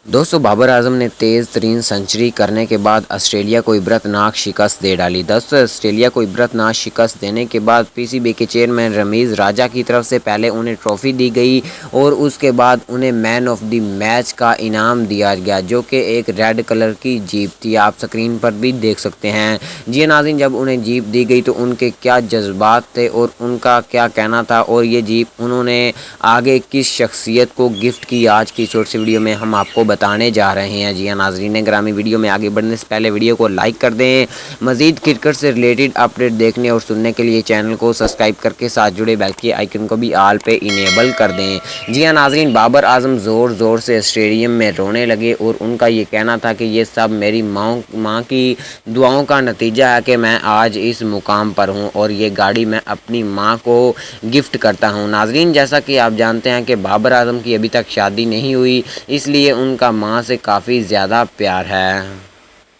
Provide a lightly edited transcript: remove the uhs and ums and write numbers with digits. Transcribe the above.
दोस्तों बाबर आजम ने तेज़ तरीन सेंचुरी करने के बाद ऑस्ट्रेलिया को इबरतनाक शिकस्त दे डाली। दोस्तों ऑस्ट्रेलिया को इबरतनाक शिकस्त देने के बाद पीसीबी के चेयरमैन रमीज़ राजा की तरफ से पहले उन्हें ट्रॉफ़ी दी गई और उसके बाद उन्हें मैन ऑफ द मैच का इनाम दिया गया, जो कि एक रेड कलर की जीप थी। आप स्क्रीन पर भी देख सकते हैं। जी नाज़रीन, जब उन्हें जीप दी गई तो उनके क्या जज्बात थे और उनका क्या कहना था और ये जीप उन्होंने आगे किस शख्सियत को गिफ्ट की, आज की शॉर्ट सी वीडियो में हम आपको बताने जा रहे हैं। जी हाँ नाज़रीन ग्रामी, वीडियो में आगे बढ़ने से पहले वीडियो को लाइक कर दें। मज़ीद क्रिकेट से रिलेटेड अपडेट देखने और सुनने के लिए चैनल को सब्सक्राइब करके साथ जुड़े बेल के आइकन को भी ऑल पे इनेबल कर दें। जी हाँ नाज़रीन, बाबर आजम ज़ोर ज़ोर से स्टेडियम में रोने लगे और उनका ये कहना था कि ये सब मेरी माँ की दुआओं का नतीजा है कि मैं आज इस मुकाम पर हूँ और ये गाड़ी मैं अपनी माँ को गिफ्ट करता हूँ। नाज़रीन, जैसा कि आप जानते हैं कि बाबर आजम की अभी तक शादी नहीं हुई, इसलिए उनका माँ से काफ़ी ज़्यादा प्यार है।